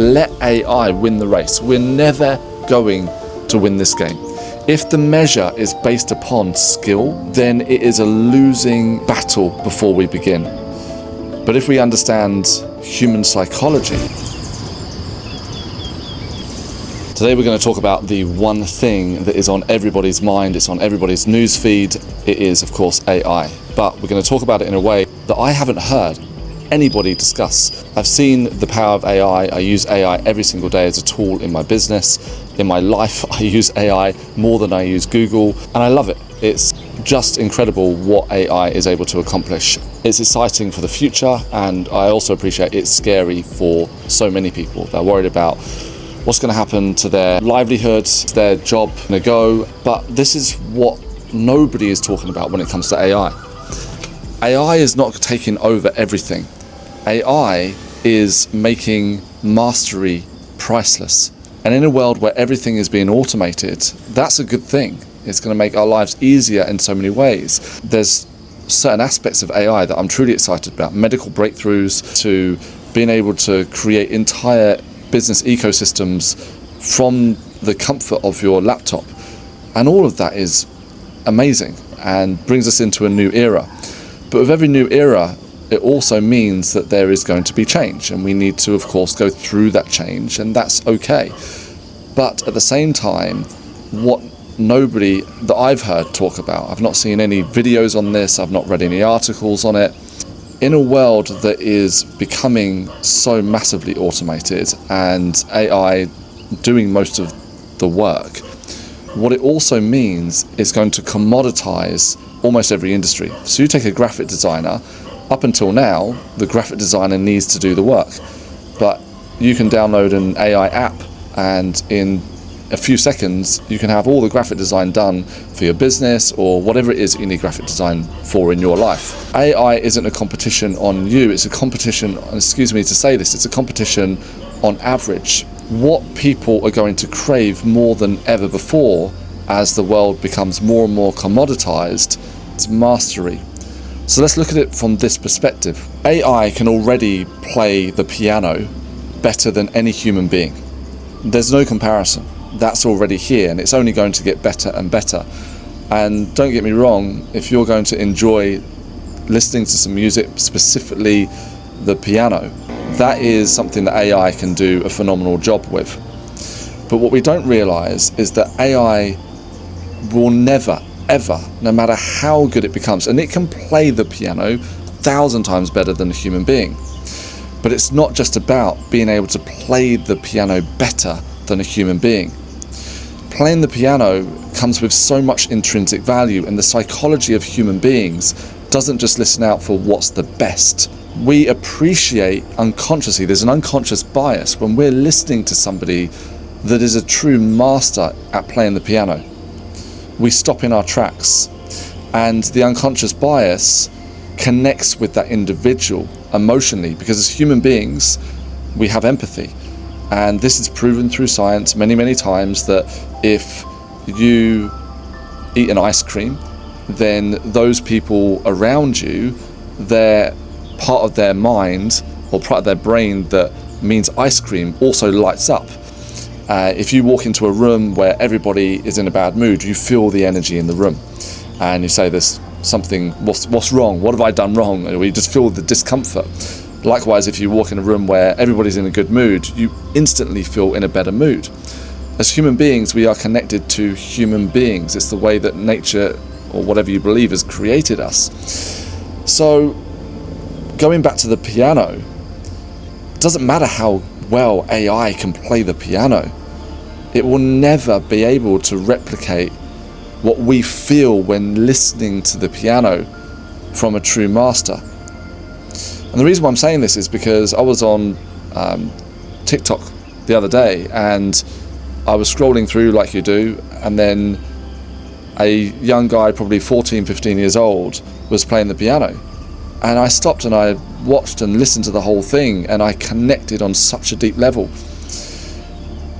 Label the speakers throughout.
Speaker 1: Let AI win the race. We're never going to win this game. If the measure is based upon skill, then it is a losing battle before we begin. But if we understand human psychology, today we're going to talk about the one thing that is on everybody's mind, it's on everybody's news feed. It is, of course, AI. But we're going to talk about it in a way that I haven't heard anybody discuss. I've seen the power of AI. I use AI every single day as a tool in my business. In my life, I use AI more than I use Google, and I love it. It's just incredible what AI is able to accomplish. It's exciting for the future, and I also appreciate it's scary for so many people. They're worried about what's going to happen to their livelihoods, their job going to go. But this is what nobody is talking about when it comes to AI. AI is not taking over everything. AI is making mastery priceless. And in a world where everything is being automated, that's a good thing. It's going to make our lives easier in so many ways. There's certain aspects of AI that I'm truly excited about. Medical breakthroughs to being able to create entire business ecosystems from the comfort of your laptop. And all of that is amazing and brings us into a new era. But with every new era, it also means that there is going to be change, and we need to, of course, go through that change, and that's okay. But at the same time, what nobody that I've heard talk about, I've not seen any videos on this, I've not read any articles on it. In a world that is becoming so massively automated and AI doing most of the work, what it also means is going to commoditize almost every industry. So you take a graphic designer. Up until now, the graphic designer needs to do the work, but you can download an AI app and in a few seconds you can have all the graphic design done for your business or whatever it is that you need graphic design for in your life. AI isn't a competition on you, it's a competition, excuse me to say this, it's a competition on average. What people are going to crave more than ever before as the world becomes more and more commoditized is mastery. So let's look at it from this perspective. AI can already play the piano better than any human being. There's no comparison. That's already here, and it's only going to get better and better. And don't get me wrong, if you're going to enjoy listening to some music, specifically the piano, that is something that AI can do a phenomenal job with. But what we don't realize is that AI will never, ever, no matter how good it becomes, and it can play the piano 1,000 times better than a human being. But it's not just about being able to play the piano better than a human being. Playing the piano comes with so much intrinsic value, and the psychology of human beings doesn't just listen out for what's the best. We appreciate unconsciously, there's an unconscious bias when we're listening to somebody that is a true master at playing the piano. We stop in our tracks, and the unconscious bias connects with that individual emotionally, because as human beings we have empathy, and this is proven through science many times that if you eat an ice cream, then those people around you, their part of their mind or part of their brain that means ice cream also lights up. If you walk into a room where everybody is in a bad mood, you feel the energy in the room, and you say, there's something, what's wrong? What have I done wrong? Or you just feel the discomfort. Likewise, if you walk in a room where everybody's in a good mood, you instantly feel in a better mood. As human beings, we are connected to human beings. It's the way that nature, or whatever you believe, has created us. So, going back to the piano, it doesn't matter how well AI can play the piano. It will never be able to replicate what we feel when listening to the piano from a true master. And the reason why I'm saying this is because I was on TikTok the other day, and I was scrolling through like you do, and then a young guy, probably 14, 15 years old, was playing the piano. And I stopped and I watched and listened to the whole thing, and I connected on such a deep level.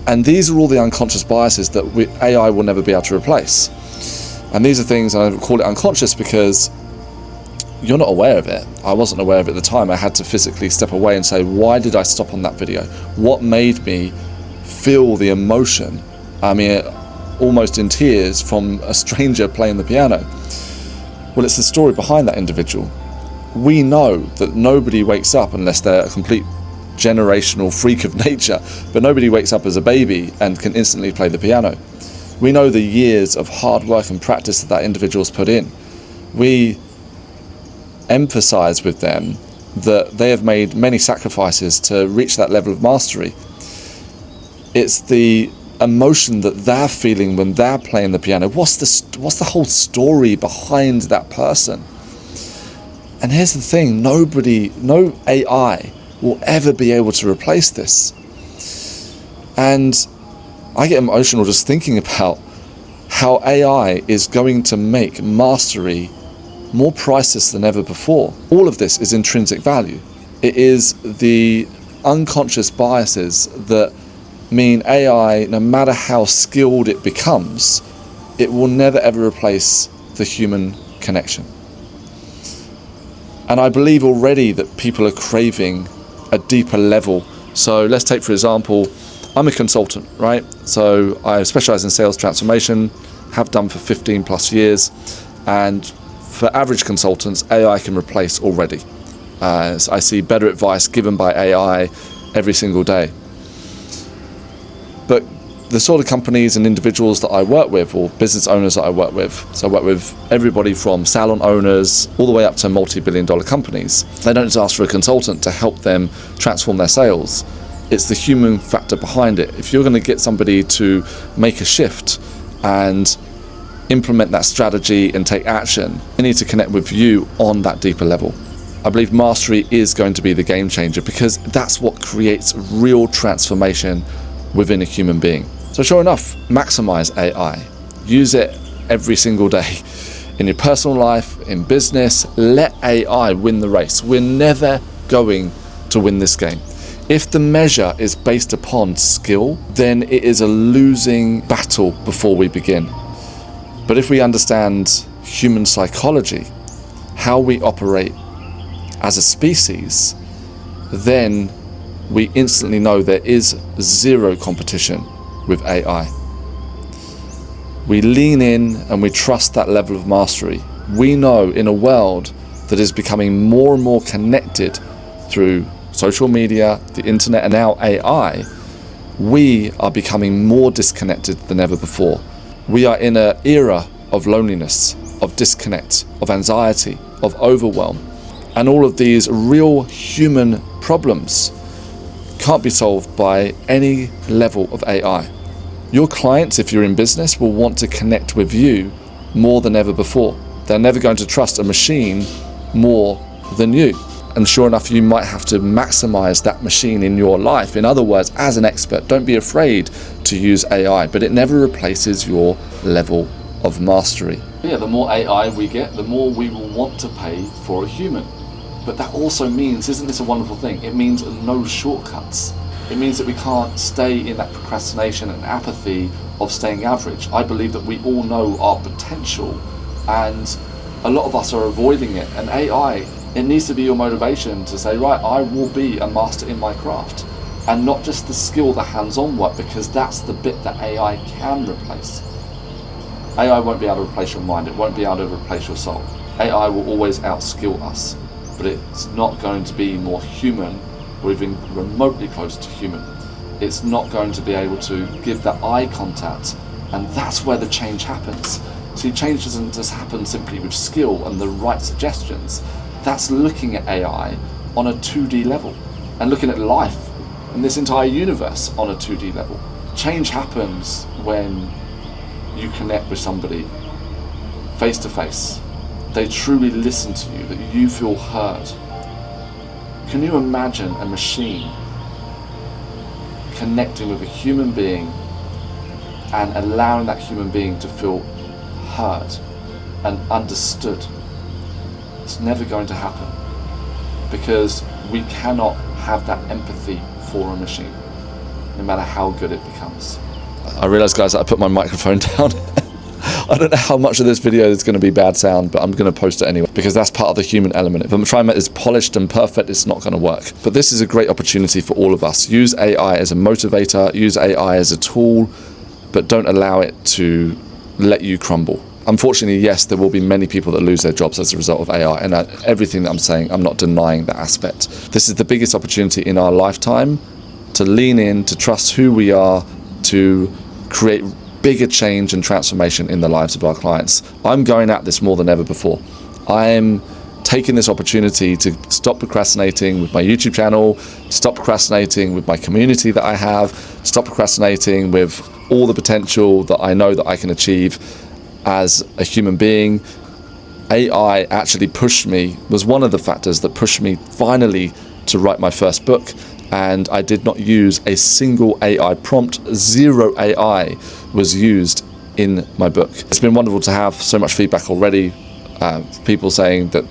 Speaker 1: And these are all the unconscious biases that AI will never be able to replace. And these are things, and I call it unconscious because you're not aware of it. I wasn't aware of it at the time. I had to physically step away and say, why did I stop on that video? What made me feel the emotion? I mean, almost in tears from a stranger playing the piano. Well, it's the story behind that individual. We know that nobody wakes up unless they're a complete generational freak of nature, but nobody wakes up as a baby and can instantly play the piano. We know the years of hard work and practice that individual's put in. We emphasize with them that they have made many sacrifices to reach that level of mastery. It's the emotion that they're feeling when they're playing the piano. What's the whole story behind that person? And here's the thing, no AI will ever be able to replace this. And I get emotional just thinking about how AI is going to make mastery more priceless than ever before. All of this is intrinsic value. It is the unconscious biases that mean AI, no matter how skilled it becomes, it will never ever replace the human connection. And I believe already that people are craving a deeper level. So let's take, for example, I'm a consultant, right? So I specialize in sales transformation, have done for 15 plus years. And for average consultants, AI can replace already. So I see better advice given by AI every single day. But the sort of companies and individuals that I work with, or business owners that I work with, so I work with everybody from salon owners all the way up to multi-billion-dollar companies. They don't just ask for a consultant to help them transform their sales. It's the human factor behind it. If you're going to get somebody to make a shift and implement that strategy and take action, they need to connect with you on that deeper level. I believe mastery is going to be the game changer, because that's what creates real transformation within a human being. So sure enough, maximize AI. Use it every single day in your personal life, in business. Let AI win the race. We're never going to win this game. If the measure is based upon skill, then it is a losing battle before we begin. But if we understand human psychology, how we operate as a species, then we instantly know there is zero competition with AI. We lean in and we trust that level of mastery. We know in a world that is becoming more and more connected through social media, the internet, and now AI, we are becoming more disconnected than ever before. We are in an era of loneliness, of disconnect, of anxiety, of overwhelm. And all of these real human problems can't be solved by any level of AI. Your clients, if you're in business, will want to connect with you more than ever before. They're never going to trust a machine more than you. And sure enough, you might have to maximize that machine in your life. In other words, as an expert, don't be afraid to use AI, but it never replaces your level of mastery. Yeah, the more AI we get, the more we will want to pay for a human. But that also means, isn't this a wonderful thing? It means no shortcuts. It means that we can't stay in that procrastination and apathy of staying average. I believe that we all know our potential, and a lot of us are avoiding it. And AI, it needs to be your motivation to say, right, I will be a master in my craft, and not just the skill, the hands-on work, because that's the bit that AI can replace. AI won't be able to replace your mind. It won't be able to replace your soul. AI will always outskill us, but it's not going to be more human or even remotely close to human. It's not going to be able to give that eye contact, and that's where the change happens. See, change doesn't just happen simply with skill and the right suggestions. That's looking at AI on a 2D level and looking at life and this entire universe on a 2D level. Change happens when you connect with somebody face to face. They truly listen to you, that you feel heard. Can you imagine a machine connecting with a human being and allowing that human being to feel heard and understood? It's never going to happen, because we cannot have that empathy for a machine, no matter how good it becomes. I realised, guys, that I put my microphone down. I don't know how much of this video is going to be bad sound, but I'm going to post it anyway, because that's part of the human element. If I'm trying to make this polished and perfect, it's not going to work. But this is a great opportunity for all of us. Use AI as a motivator, use AI as a tool, but don't allow it to let you crumble. Unfortunately, yes, there will be many people that lose their jobs as a result of AI, and everything that I'm saying, I'm not denying that aspect. This is the biggest opportunity in our lifetime to lean in, to trust who we are, to create bigger change and transformation in the lives of our clients. I'm going at this more than ever before. I'm taking this opportunity to stop procrastinating with my YouTube channel, stop procrastinating with my community that I have, stop procrastinating with all the potential that I know that I can achieve as a human being. AI actually was one of the factors that pushed me finally to write my first book, and I did not use a single AI prompt. Zero AI was used in my book. It's been wonderful to have so much feedback already. People saying that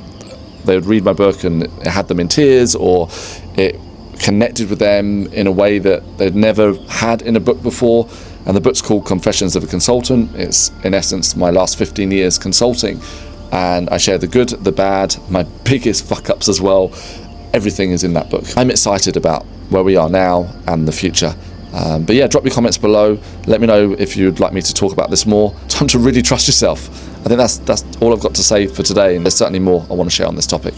Speaker 1: they would read my book and it had them in tears, or it connected with them in a way that they'd never had in a book before. And the book's called Confessions of a Consultant. It's in essence my last 15 years consulting, and I share the good, the bad, my biggest fuck-ups as well. Everything is in that book. I'm excited about where we are now and the future. But yeah, drop your comments below. Let me know if you'd like me to talk about this more. Time to really trust yourself. I think that's all I've got to say for today, and there's certainly more I want to share on this topic.